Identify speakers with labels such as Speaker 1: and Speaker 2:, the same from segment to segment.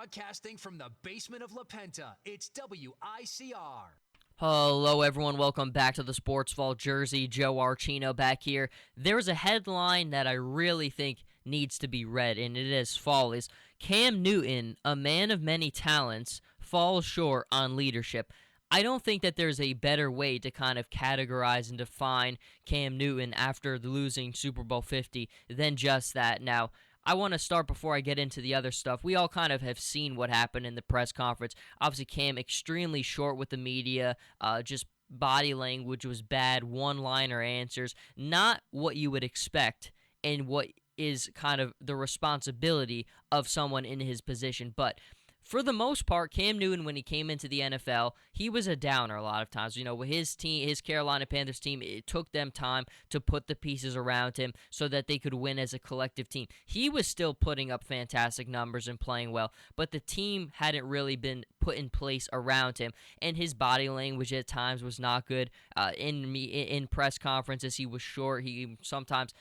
Speaker 1: Broadcasting from the basement of La Penta, it's WICR.
Speaker 2: Hello, everyone. Welcome back to the Sports Vault Jersey. Joe Archino back here. There's a headline that I really think needs to be read, and it is follows: Cam Newton, a man of many talents, falls short on leadership. I don't think that there's a better way to kind of categorize and define Cam Newton after the losing Super Bowl 50 than just that. Now, I want to start before I get into the other stuff. We all kind of have seen what happened in the press conference. Obviously, Cam extremely short with the media, just body language was bad, one-liner answers, not what you would expect and what is kind of the responsibility of someone in his position. But for the most part, Cam Newton, when he came into the NFL, he was a downer a lot of times. You know, with his team, his Carolina Panthers team, it took them time to put the pieces around him so that they could win as a collective team. He was still putting up fantastic numbers and playing well, but the team hadn't really been put in place around him, and his body language at times was not good. In press conferences, he was short. He sometimes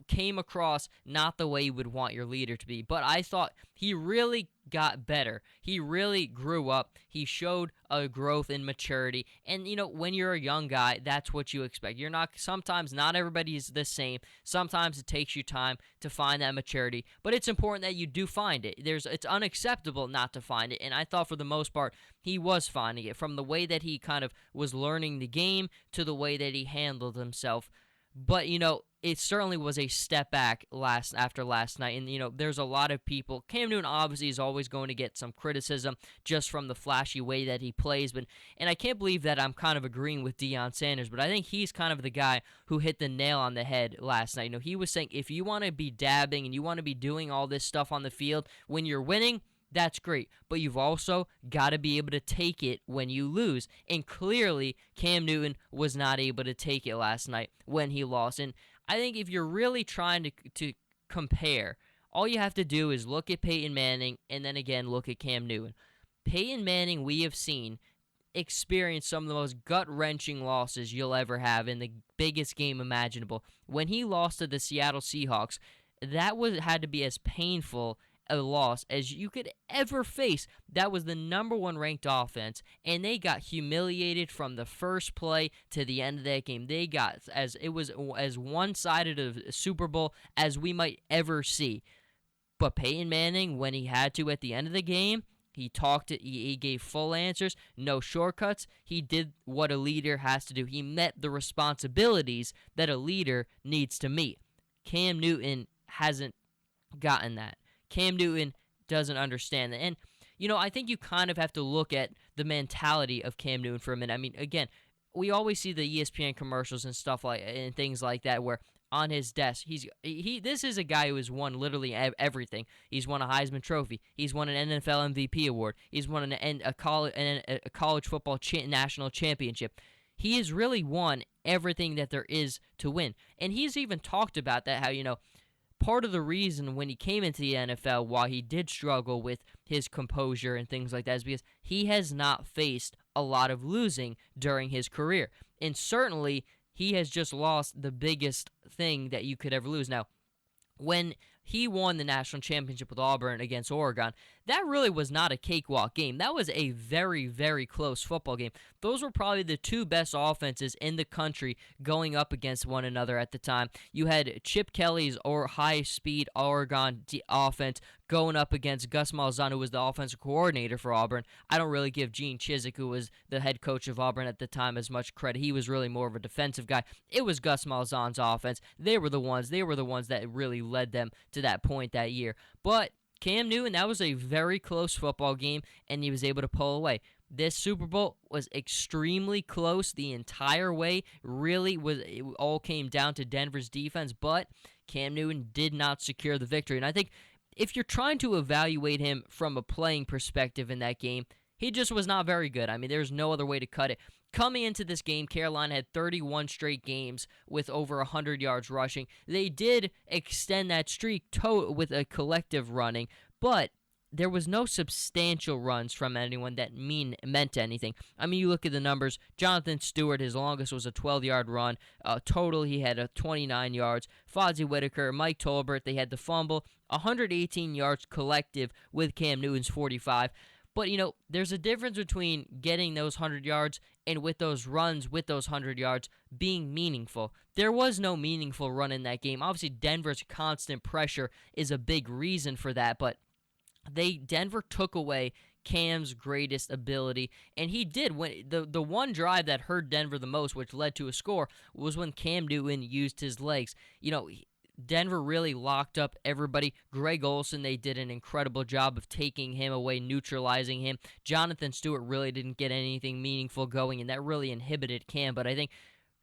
Speaker 2: came across not the way you would want your leader to be. But I thought he really got better. He really grew up. He showed a growth in maturity. And, you know, when you're a young guy, that's what you expect. Sometimes not everybody is the same. Sometimes it takes you time to find that maturity. But it's important that you do find it. It's unacceptable not to find it. And I thought for the most part, he was finding it, from the way that he kind of was learning the game to the way that he handled himself. But, you know, it certainly was a step back after last night. And, you know, there's a lot of people. Cam Newton obviously is always going to get some criticism just from the flashy way that he plays. And I can't believe that I'm kind of agreeing with Deion Sanders, but I think he's kind of the guy who hit the nail on the head last night. You know, he was saying if you want to be dabbing and you want to be doing all this stuff on the field when you're winning, that's great, but you've also got to be able to take it when you lose. And clearly, Cam Newton was not able to take it last night when he lost. And I think if you're really trying to compare, all you have to do is look at Peyton Manning and then again look at Cam Newton. Peyton Manning, we have seen, experience some of the most gut-wrenching losses you'll ever have in the biggest game imaginable. When he lost to the Seattle Seahawks, that had to be as painful a loss as you could ever face. That was the number one ranked offense, and they got humiliated from the first play to the end of that game. They got as one-sided of a Super Bowl as we might ever see. But Peyton Manning, when he had to at the end of the game, he gave full answers, no shortcuts. He did what a leader has to do. He met the responsibilities that a leader needs to meet. Cam Newton hasn't gotten that. Cam Newton doesn't understand that. And, you know, I think you kind of have to look at the mentality of Cam Newton for a minute. I mean, again, we always see the ESPN commercials and stuff and things like that where on his desk, this is a guy who has won literally everything. He's won a Heisman Trophy. He's won an NFL MVP award. He's won a college football national championship. He has really won everything that there is to win. And he's even talked about that, how, you know, part of the reason when he came into the NFL, why he did struggle with his composure and things like that, is because he has not faced a lot of losing during his career. And certainly, he has just lost the biggest thing that you could ever lose. Now, when he won the national championship with Auburn against Oregon, that really was not a cakewalk game. That was a very, very close football game. Those were probably the two best offenses in the country going up against one another at the time. You had Chip Kelly's high-speed Oregon offense going up against Gus Malzahn, who was the offensive coordinator for Auburn. I don't really give Gene Chizik, who was the head coach of Auburn at the time, as much credit. He was really more of a defensive guy. It was Gus Malzahn's offense. They were the ones that really led them to that point that year. But Cam Newton, that was a very close football game, and he was able to pull away. This Super Bowl was extremely close the entire way. It all came down to Denver's defense, but Cam Newton did not secure the victory. And I think if you're trying to evaluate him from a playing perspective in that game, he just was not very good. I mean, there's no other way to cut it. Coming into this game, Carolina had 31 straight games with over 100 yards rushing. They did extend that streak with a collective running, but there was no substantial runs from anyone that meant anything. I mean, you look at the numbers. Jonathan Stewart, his longest was a 12-yard run. Total, he had a 29 yards. Fozzie Whitaker, Mike Tolbert, they had the fumble. 118 yards collective with Cam Newton's 45. But, there's a difference between getting those 100 yards and with those runs with those 100 yards being meaningful. There was no meaningful run in that game. Obviously, Denver's constant pressure is a big reason for that, but Denver took away Cam's greatest ability, and he did. When the one drive that hurt Denver the most, which led to a score, was when Cam Newton used his legs. Denver really locked up everybody. Greg Olsen, they did an incredible job of taking him away, neutralizing him. Jonathan Stewart really didn't get anything meaningful going, and that really inhibited Cam. But I think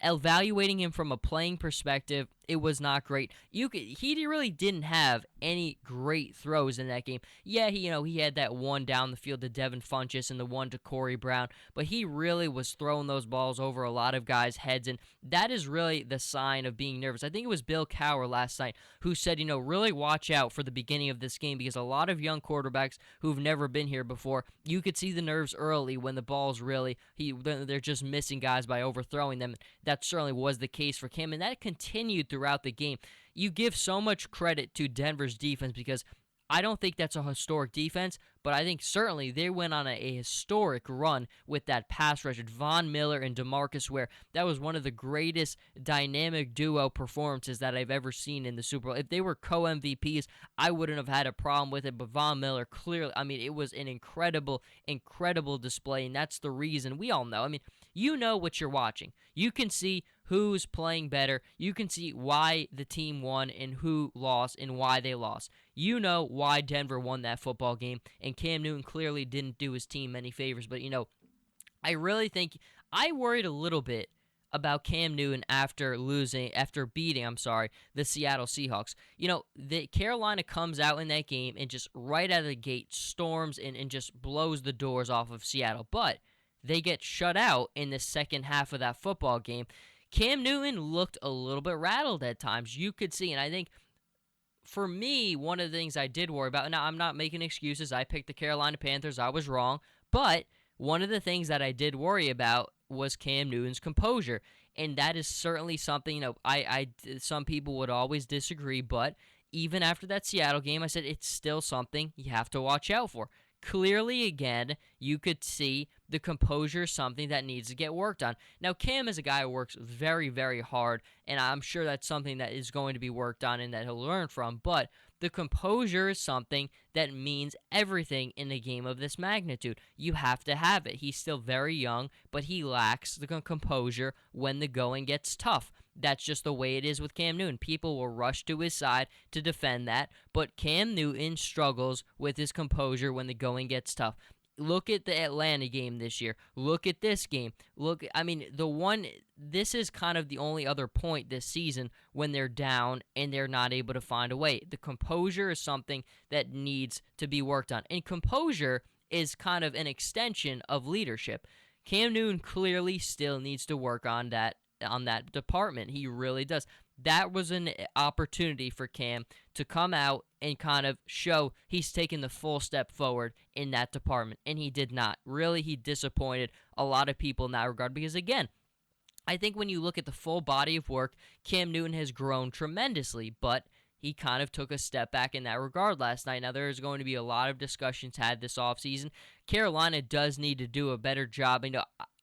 Speaker 2: evaluating him from a playing perspective, it was not great. He really didn't have any great throws in that game. Yeah, he had that one down the field to Devin Funchess and the one to Corey Brown, but he really was throwing those balls over a lot of guys' heads, and that is really the sign of being nervous. I think it was Bill Cowher last night who said, really watch out for the beginning of this game because a lot of young quarterbacks who've never been here before, you could see the nerves early when the ball's they're just missing guys by overthrowing them. That certainly was the case for Cam, and that continued throughout the game. You give so much credit to Denver's defense because I don't think that's a historic defense, but I think certainly they went on a historic run with that pass rush. Von Miller and DeMarcus Ware, that was one of the greatest dynamic duo performances that I've ever seen in the Super Bowl. If they were co-MVPs, I wouldn't have had a problem with it, but Von Miller clearly, it was an incredible, incredible display, and that's the reason we all know. You know what you're watching. You can see who's playing better. You can see why the team won and who lost and why they lost. You know why Denver won that football game, and Cam Newton clearly didn't do his team any favors. But, I really think I worried a little bit about Cam Newton after beating the Seattle Seahawks. The Carolina comes out in that game and just right out of the gate storms and just blows the doors off of Seattle. But they get shut out in the second half of that football game. Cam Newton looked a little bit rattled at times. You could see, and I think for me, one of the things I did worry about, now I'm not making excuses. I picked the Carolina Panthers. I was wrong. But one of the things that I did worry about was Cam Newton's composure. And that is certainly something, some people would always disagree, but even after that Seattle game, I said it's still something you have to watch out for. Clearly, again, you could see the composure is something that needs to get worked on. Now, Cam is a guy who works very, very hard, and I'm sure that's something that is going to be worked on and that he'll learn from, but the composure is something that means everything in a game of this magnitude. You have to have it. He's still very young, but he lacks the composure when the going gets tough. That's just the way it is with Cam Newton. People will rush to his side to defend that, but Cam Newton struggles with his composure when the going gets tough. Look at the Atlanta game this year. Look at this game. This is kind of the only other point this season when they're down and they're not able to find a way. The composure is something that needs to be worked on. And composure is kind of an extension of leadership. Cam Newton clearly still needs to work on that department. He really does. That was an opportunity for Cam to come out and kind of show he's taken the full step forward in that department, and he did not. Really, he disappointed a lot of people in that regard because, again, I think when you look at the full body of work, Cam Newton has grown tremendously, but he kind of took a step back in that regard last night. Now, there's going to be a lot of discussions had this offseason. Carolina does need to do a better job.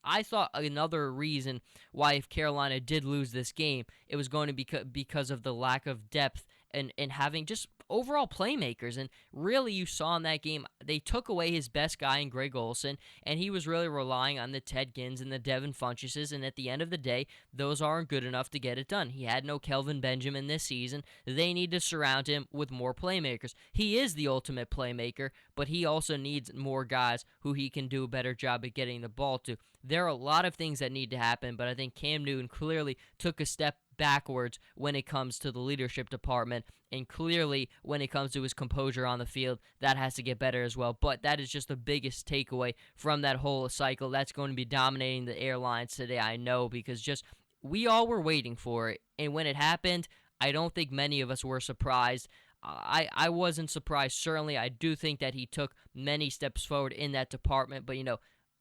Speaker 2: I thought another reason why if Carolina did lose this game, it was going to be because of the lack of depth and having just overall playmakers. And really, you saw in that game, they took away his best guy in Greg Olsen, and he was really relying on the Ted Gins and the Devin Funchesses, and at the end of the day, those aren't good enough to get it done. He had no Kelvin Benjamin this season. They need to surround him with more playmakers. He is the ultimate playmaker, but he also needs more guys who he can do a better job at getting the ball to. There are a lot of things that need to happen, but I think Cam Newton clearly took a step backwards when it comes to the leadership department, and clearly when it comes to his composure on the field, that has to get better as well. But that is just the biggest takeaway from that whole cycle. That's going to be dominating the airlines today, I know, because just we all were waiting for it, and when it happened, I don't think many of us were surprised. I wasn't surprised. Certainly, I do think that he took many steps forward in that department. But,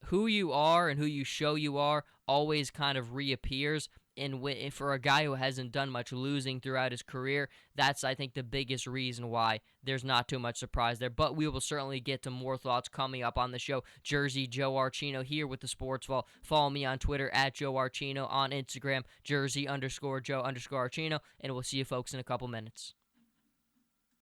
Speaker 2: who you are and who you show you are always kind of reappears. And for a guy who hasn't done much losing throughout his career, that's, I think, the biggest reason why there's not too much surprise there. But we will certainly get to more thoughts coming up on the show. Jersey Joe Archino here with the Sports Vault. Follow me on Twitter at Joe Archino, on Instagram, Jersey_Joe_Archino, and we'll see you folks in a couple minutes.